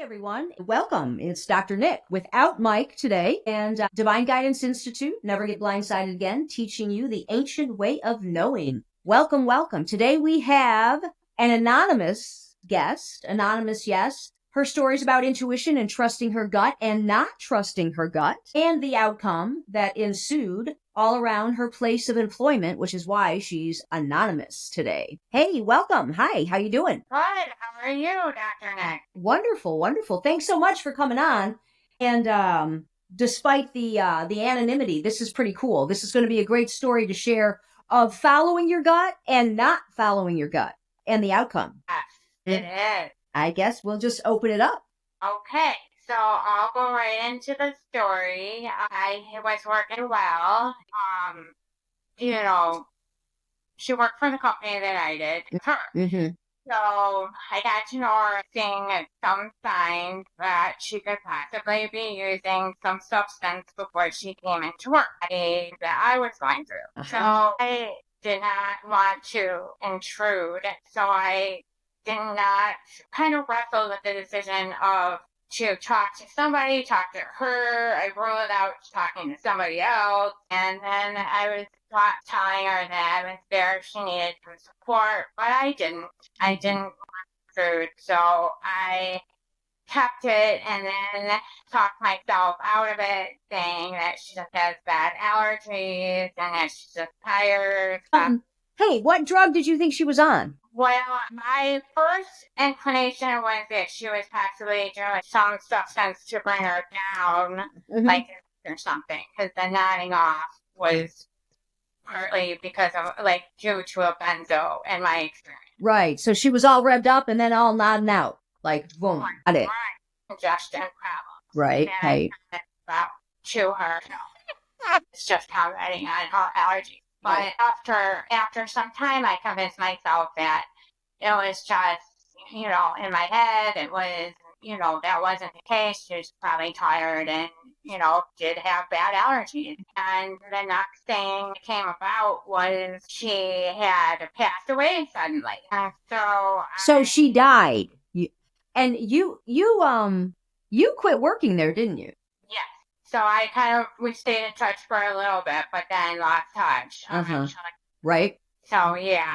Everyone. Welcome. It's Dr. Nick without Mike today and Divine Guidance Institute, Never Get Blindsided Again, teaching you the ancient way of knowing. Welcome, welcome. Today we have an anonymous guest, yes. Her stories about intuition and trusting her gut and not trusting her gut and the outcome that ensued all around her place of employment, which is why she's anonymous today. Hey, welcome. Hi, how you doing? Good. How are you, Dr. Nick? Wonderful, wonderful. Thanks so much for coming on. And despite the anonymity, this is pretty cool. This is going to be a great story to share of following your gut and not following your gut and the outcome. Yes, it is. I guess we'll just open it up. Okay, so I'll go right into the story. I was working well. She worked for the company that I did. Her. Mm-hmm. So I got to know her, seeing some signs that she could possibly be using some substance before she came into work that I was going through. So I did not want to intrude. So I did not kind of wrestle with the decision of to talk to somebody, talk to her. I ruled out talking to somebody else. And then I was telling her that I was there if she needed some support, but I didn't want food. So I kept it and then talked myself out of it, saying that she just has bad allergies and that she's just tired. Hey, what drug did you think she was on? Well, my first inclination was that she was possibly doing some substance to bring her down, like or something, because the nodding off was partly because of due to a benzo in my experience. Right. So she was all revved up and then all nodding out, like boom, got it. Right. Congestion problems. Right. And Hey. About to her, it's just commenting on her allergies. But after some time, I convinced myself that it was just, in my head, it was, that wasn't the case. She was probably tired and, did have bad allergies. And the next thing that came about was she had passed away suddenly. So she died. You quit working there, didn't you? Yes. So we stayed in touch for a little bit, but then lost touch. Right. So yeah,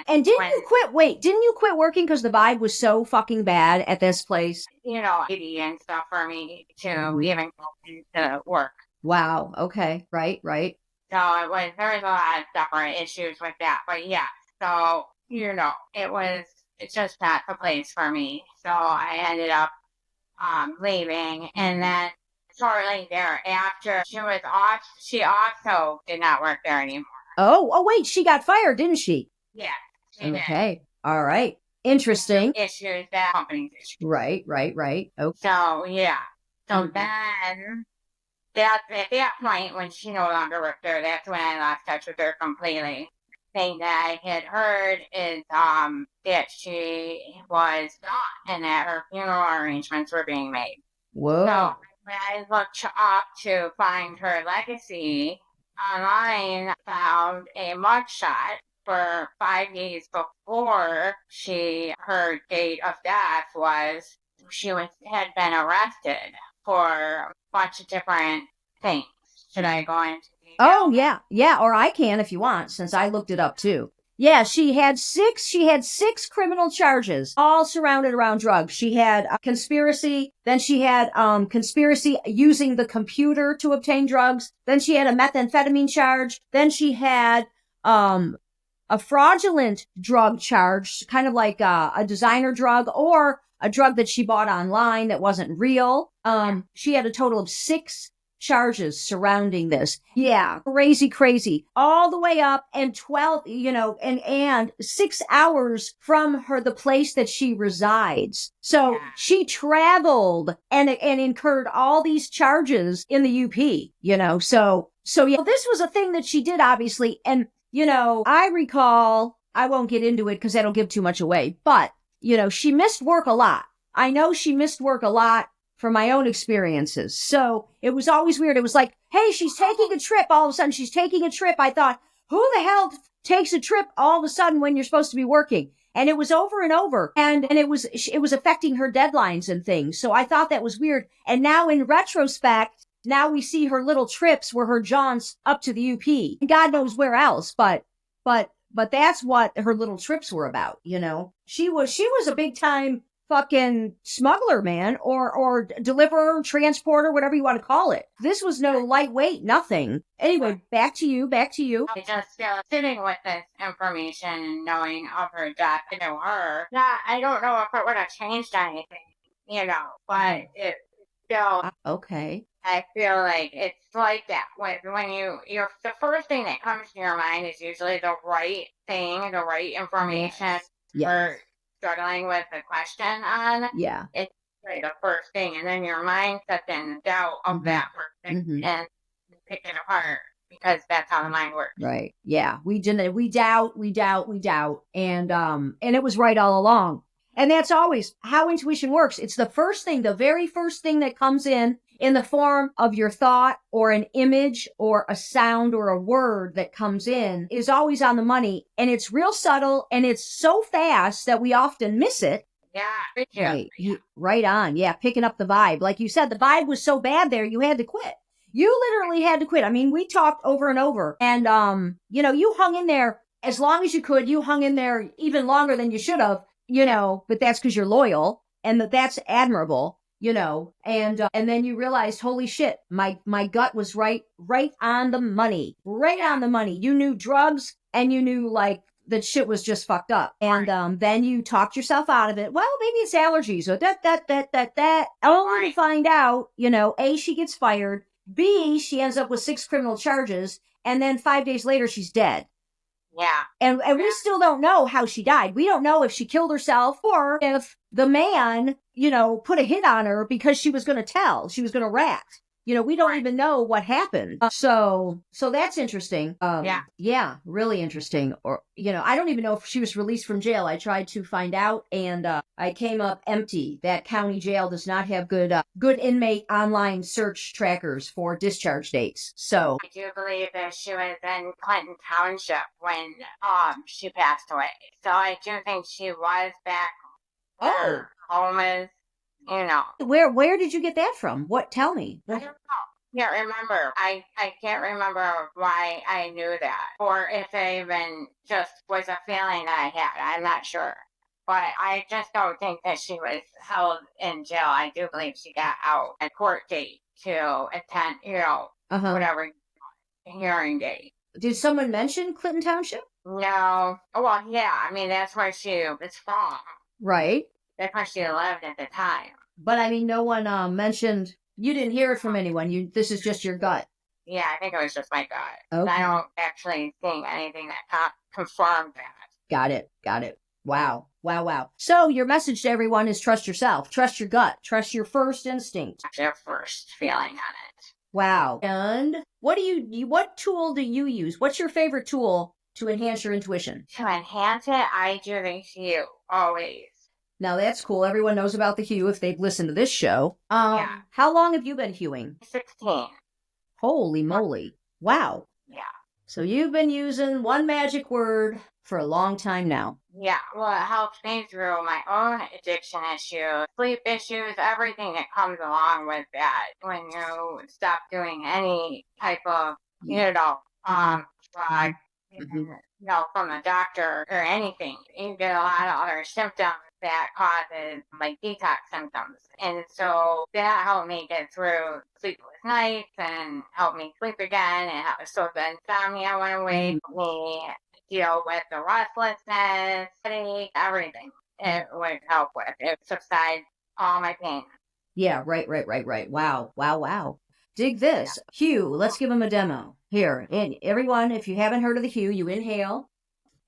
and didn't you quit working because the vibe was so fucking bad at this place? And stuff for me to even go into work. Wow. Okay. Right. So there was a lot of separate issues with that, but yeah. So it's just not the place for me. So I ended up leaving, and then shortly thereafter, she was off. She also did not work there anymore. Oh, wait, she got fired, didn't she? Yeah. Okay. All right. Interesting. Issues that company's issues. Right. Okay. So, yeah. So then, at that point, when she no longer worked there, that's when I lost touch with her completely. The thing that I had heard is that she was gone and that her funeral arrangements were being made. Whoa. So when I looked up to find her legacy online, I found a mugshot for 5 days before her date of death was. She had been arrested for a bunch of different things. Should I go into detail? Oh yeah, or I can if you want, since I looked it up too. Yeah, she had six criminal charges, all surrounded around drugs. She had conspiracy, then she had conspiracy using the computer to obtain drugs, then she had a methamphetamine charge, then she had a fraudulent drug charge, kind of like a designer drug or a drug that she bought online that wasn't real. She had a total of 6 charges surrounding this. Yeah, crazy, all the way up, and 12, and 6 hours from the place that she resides. So she traveled and incurred all these charges in the UP, so yeah, this was a thing that she did, obviously. And, I recall, I won't get into it because that'll give too much away, but, she missed work a lot. I know she missed work a lot from my own experiences. So it was always weird. It was like, hey, she's taking a trip. All of a sudden she's taking a trip. I thought, who the hell takes a trip all of a sudden when you're supposed to be working? And it was over and over. And it was affecting her deadlines and things. So I thought that was weird. And now in retrospect, now we see her little trips where her John's up to the UP. God knows where else, but that's what her little trips were about, you know. She was a big time fucking smuggler, man, or deliverer, transporter, whatever you want to call it. This was no lightweight, nothing. Anyway, back to you. I just feel sitting with this information and knowing of her death to her. That I don't know if it would have changed anything, you know, but it still. Okay. I feel like it's like that when you're the first thing that comes to your mind is usually the right thing, the right information. Yes. Or struggling with the question on. Yeah. It's like the first thing, and then your mind sets in doubt of that person and pick it apart because that's how the mind works. Right. Yeah. We doubt, and it was right all along. And that's always how intuition works. It's the very first thing that comes in the form of your thought or an image or a sound or a word that comes in is always on the money. And it's real subtle and it's so fast that we often miss it. Yeah. Right. Right on. Yeah. Picking up the vibe. Like you said, the vibe was so bad there, you had to quit. You literally had to quit. I mean, we talked over and over and, you know, you hung in there as long as you could. You hung in there even longer than you should have, you know, but that's because you're loyal and that's admirable, you know, and then you realized, holy shit, my gut was right on the money, on the money. You knew drugs and you knew like that shit was just fucked up. And, then you talked yourself out of it. Well, maybe it's allergies or that. Only to find out, you know, A, she gets fired. B, she ends up with 6 criminal charges. And then 5 days later, she's dead. Yeah. And we still don't know how she died. We don't know if she killed herself or if the man, you know, put a hit on her because she was going to tell. She was going to rat. You know, we don't even know what happened. So that's interesting. Yeah, really interesting. Or, you know, I don't even know if she was released from jail. I tried to find out and I came up empty. That county jail does not have good inmate online search trackers for discharge dates. So I do believe that she was in Clinton Township when she passed away. So I do think she was back where home is. You know. Where did you get that from? What? Tell me. I don't know. Can't remember. I can't remember why I knew that, or if it even just was a feeling that I had. I'm not sure, but I just don't think that she was held in jail. I do believe she got out a court date to attend, you know, whatever hearing date. Did someone mention Clinton Township? No. Well, yeah. I mean, that's where she was from. Right. That's where she lived at the time. But I mean, no one mentioned. You didn't hear it from anyone. This is just your gut. Yeah, I think it was just my gut. Okay. I don't actually think anything that confirmed that. Got it. Wow. So your message to everyone is trust yourself, trust your gut, trust your first instinct. Your first feeling on it. Wow. And what tool do you use? What's your favorite tool to enhance your intuition? To enhance it, I do the hue, always. Now that's cool. Everyone knows about the hue if they've listened to this show. Yeah. How long have you been hewing? 16. Holy moly. Wow. Yeah. So you've been using one magic word for a long time now. Yeah. Well, it helps me through my own addiction issues, sleep issues, everything that comes along with that. When you stop doing any type of, you know, drug, you know, from the doctor or anything, you get a lot of other symptoms that causes like detox symptoms. And so that helped me get through sleepless nights and helped me sleep again. And so the insomnia went away. Me deal with the restlessness, headache, everything. It would help with. It subsides all my pain. Yeah, right. Wow. Dig this. Hue, let's give them a demo. Here, and everyone, if you haven't heard of the hue, you inhale.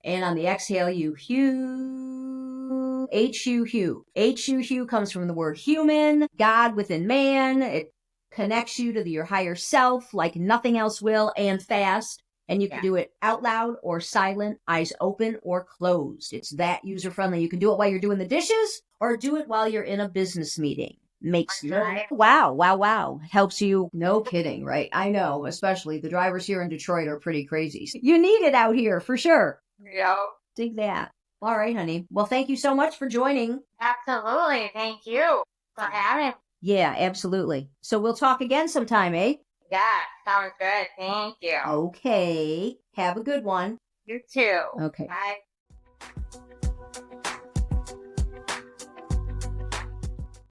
And on the exhale, you hue. H-U-Hue. H-U-Hue comes from the word human, God within man. It connects you to your higher self like nothing else will, and fast. And you can do it out loud or silent, eyes open or closed. It's that user-friendly. You can do it while you're doing the dishes or do it while you're in a business meeting. makes Right. wow. Helps you. No kidding, right? I know, especially the drivers here in Detroit are pretty crazy. You need it out here for sure. Yep. Dig that. All right, honey. Well, thank you so much for joining. Absolutely. Thank you for having me. Yeah, absolutely. So we'll talk again sometime, eh? Yeah, sounds good. Thank you. Okay. Have a good one. You too. Okay. Bye.